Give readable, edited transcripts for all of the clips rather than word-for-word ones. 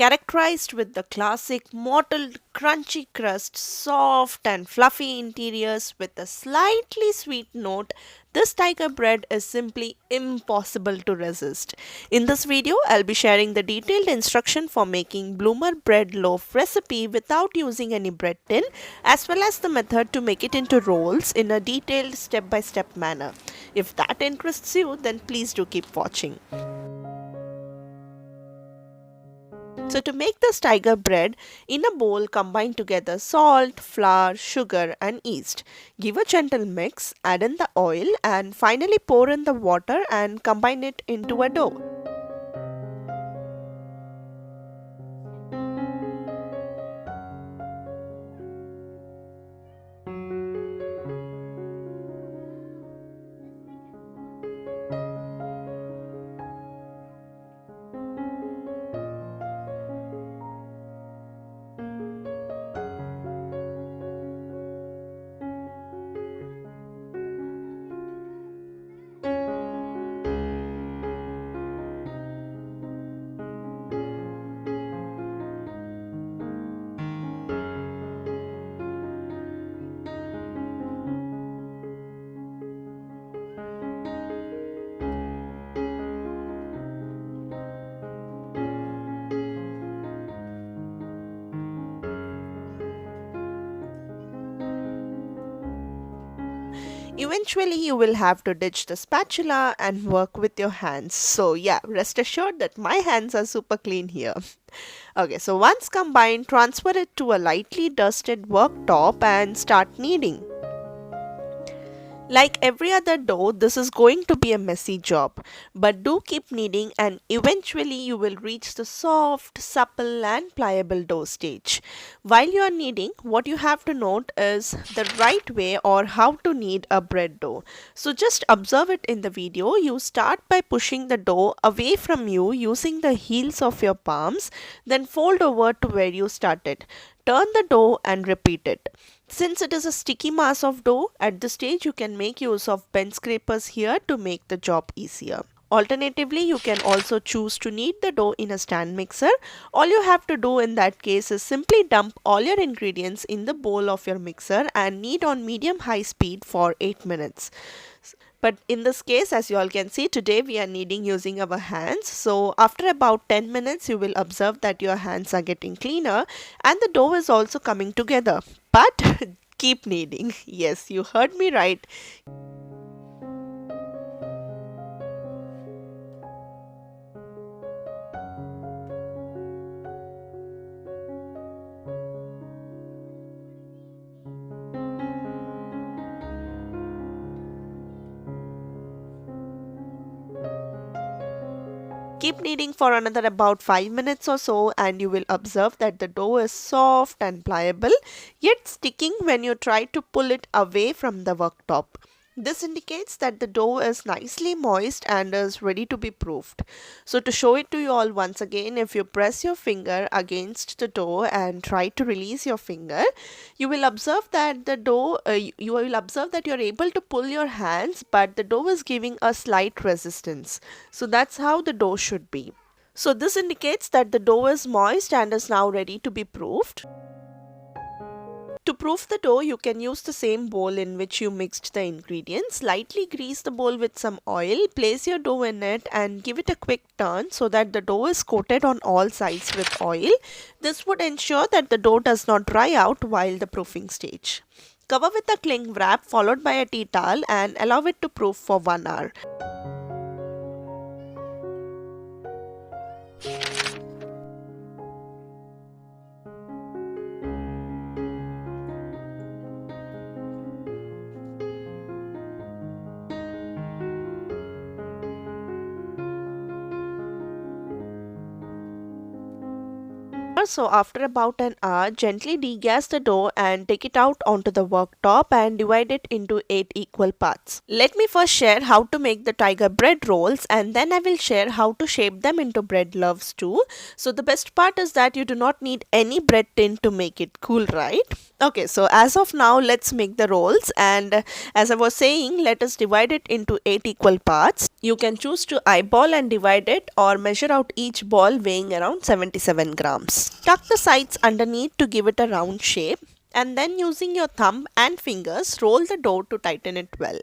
Characterized with the classic mottled crunchy crust, soft and fluffy interiors with a slightly sweet note, this tiger bread is simply impossible to resist. In this video, I'll be sharing the detailed instruction for making bloomer bread loaf recipe without using any bread tin, as well as the method to make it into rolls in a detailed step-by-step manner. If that interests you, then please do keep watching. So to make this tiger bread, in a bowl combine together salt, flour, sugar and yeast. Give a gentle mix, add in the oil and finally pour in the water and combine it into a dough. Eventually, you will have to ditch the spatula and work with your hands. So, yeah, rest assured that my hands are super clean here. Okay, so once combined, transfer it to a lightly dusted worktop and start kneading. Like every other dough, this is going to be a messy job, but do keep kneading and eventually you will reach the soft, supple and pliable dough stage. While you are kneading, what you have to note is the right way or how to knead a bread dough. So just observe it in the video. You start by pushing the dough away from you using the heels of your palms, then fold over to where you started. Turn the dough and repeat it. Since it is a sticky mass of dough, at this stage you can make use of bench scrapers here to make the job easier. Alternatively, you can also choose to knead the dough in a stand mixer. All you have to do in that case is simply dump all your ingredients in the bowl of your mixer and knead on medium-high speed for 8 minutes. But in this case, as you all can see, today we are kneading using our hands. So after about 10 minutes, you will observe that your hands are getting cleaner and the dough is also coming together. But keep kneading. Yes, you heard me right. Keep kneading for another about 5 minutes or so and you will observe that the dough is soft and pliable yet sticking when you try to pull it away from the worktop. This indicates that the dough is nicely moist and is ready to be proofed. So to show it to you all once again, if you press your finger against the dough and try to release your finger, you will observe that the dough, you will observe that you're able to pull your hands, but the dough is giving a slight resistance. So that's how the dough should be. So this indicates that the dough is moist and is now ready to be proofed. To proof the dough, you can use the same bowl in which you mixed the ingredients. Lightly grease the bowl with some oil, place your dough in it and give it a quick turn so that the dough is coated on all sides with oil. This would ensure that the dough does not dry out while the proofing stage. Cover with a cling wrap followed by a tea towel and allow it to proof for 1 hour. here. So after about an hour, gently degas the dough and take it out onto the worktop and divide it into 8 equal parts. Let me first share how to make the tiger bread rolls, and then I will share how to shape them into bread loaves too. So the best part is that you do not need any bread tin to make it cool, right? Okay, so as of now, let's make the rolls, and as I was saying, let us divide it into 8 equal parts. You can choose to eyeball and divide it or measure out each ball weighing around 77 grams. Tuck the sides underneath to give it a round shape, and then using your thumb and fingers roll the dough to tighten it well.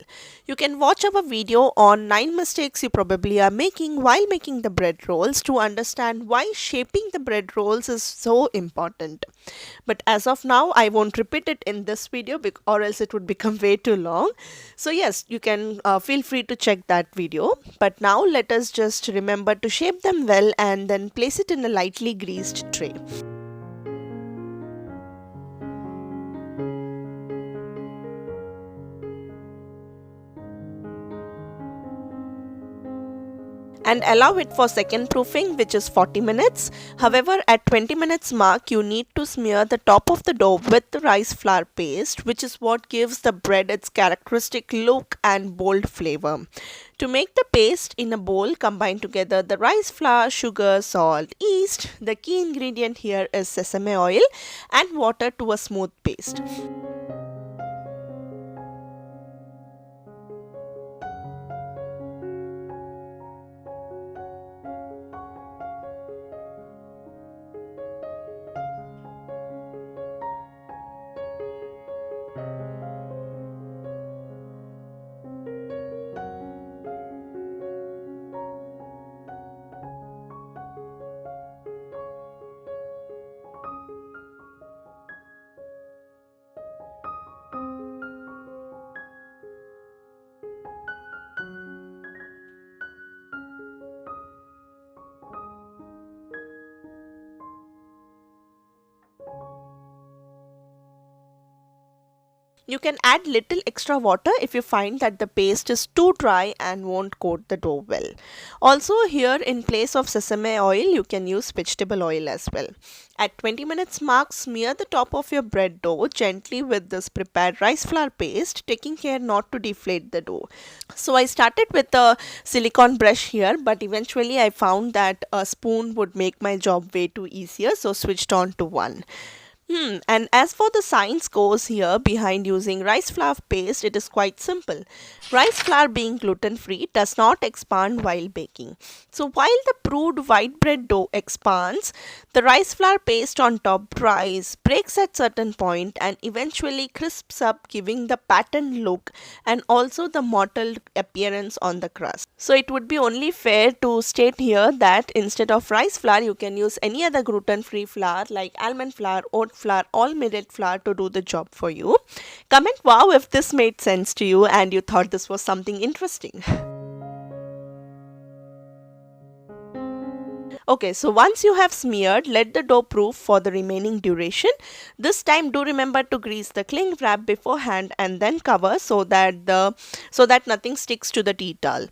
You can watch our video on 9 mistakes you probably are making while making the bread rolls to understand why shaping the bread rolls is so important. But as of now, I won't repeat it in this video or else it would become way too long. So yes, you can feel free to check that video. But now let us just remember to shape them well and then place it in a lightly greased tray. And allow it for second proofing, which is 40 minutes. However, at 20 minutes mark, you need to smear the top of the dough with the rice flour paste, which is what gives the bread its characteristic look and bold flavor. To make the paste in a bowl, combine together the rice flour, sugar, salt, yeast. The key ingredient here is sesame oil and water to a smooth paste. You can add little extra water if you find that the paste is too dry and won't coat the dough well. Also here, in place of sesame oil, you can use vegetable oil as well. At 20 minutes mark, smear the top of your bread dough gently with this prepared rice flour paste, taking care not to deflate the dough. So I started with a silicone brush here, but eventually I found that a spoon would make my job way too easier, so switched on to one. And as for the science goes here behind using rice flour paste, it is quite simple. Rice flour, being gluten free, does not expand while baking. So while the brewed white bread dough expands, the rice flour paste on top dries, breaks at certain point, and eventually crisps up, giving the patterned look and also the mottled appearance on the crust. So it would be only fair to state here that instead of rice flour, you can use any other gluten free flour like almond flour, oat flour, all millet flour to do the job for you. Comment wow if this made sense to you and you thought this was something interesting. Okay, so once you have smeared, let the dough proof for the remaining duration. This time do remember to grease the cling wrap beforehand and then cover so that nothing sticks to the tea towel.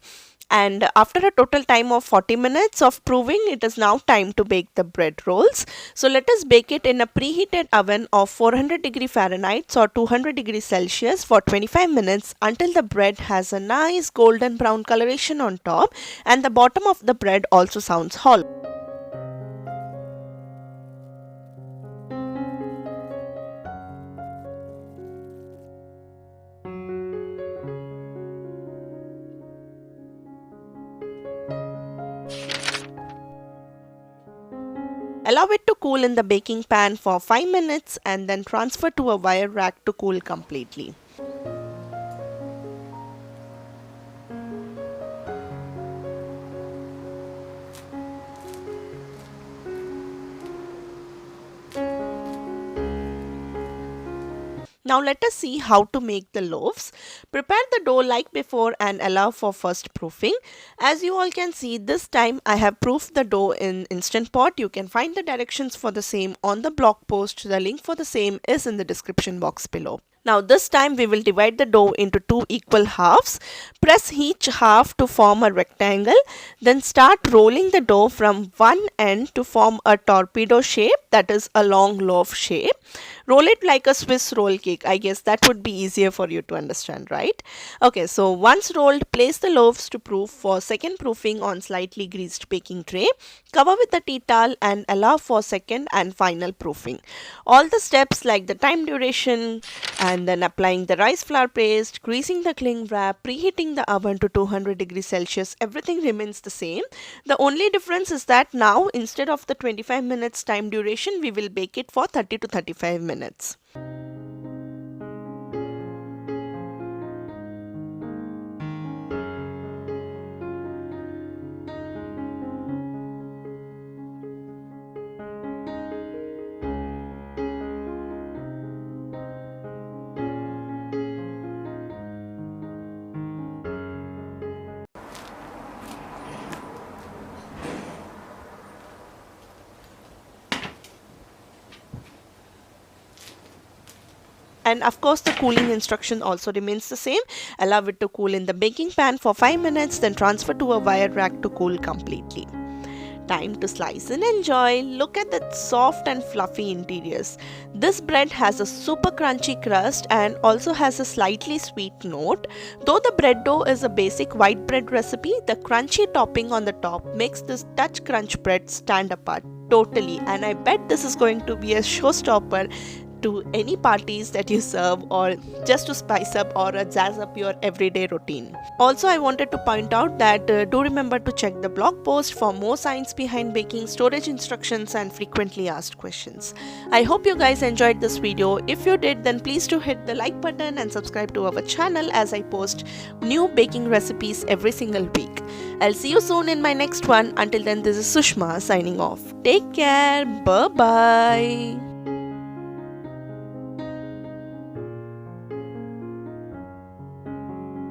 And after a total time of 40 minutes of proving, it is now time to bake the bread rolls. So let us bake it in a preheated oven of 400 degree Fahrenheit or 200 degrees Celsius for 25 minutes until the bread has a nice golden brown coloration on top and the bottom of the bread also sounds hollow. Allow it to cool in the baking pan for 5 minutes and then transfer to a wire rack to cool completely. Now let us see how to make the loaves. Prepare the dough like before and allow for first proofing. As you all can see, this time I have proofed the dough in Instant Pot. You can find the directions for the same on the blog post. The link for the same is in the description box below. Now this time we will divide the dough into two equal halves. Press each half to form a rectangle. Then start rolling the dough from one end to form a torpedo shape, that is a long loaf shape. Roll it like a Swiss roll cake. I guess that would be easier for you to understand, right? Okay, so once rolled, place the loaves to proof for second proofing on slightly greased baking tray. Cover with a tea towel and allow for second and final proofing. All the steps like the time duration and then applying the rice flour paste, greasing the cling wrap, preheating the oven to 200 degrees Celsius, everything remains the same. The only difference is that now instead of the 25 minutes time duration, we will bake it for 30 to 35 minutes. And of course the cooling instruction also remains the same. Allow it to cool in the baking pan for 5 minutes, then transfer to a wire rack to cool completely. Time to slice and enjoy. Look at that soft and fluffy interiors. This bread has a super crunchy crust and also has a slightly sweet note. Though the bread dough is a basic white bread recipe, the crunchy topping on the top makes this Dutch crunch bread stand apart totally, and I bet this is going to be a showstopper to any parties that you serve, or just to spice up or jazz up your everyday routine. Also, I wanted to point out that do remember to check the blog post for more science behind baking, storage instructions and frequently asked questions. I hope you guys enjoyed this video. If you did, then please do hit the like button and subscribe to our channel as I post new baking recipes every single week. I'll see you soon in my next one. Until then, this is Sushma signing off. Take care. Bye bye.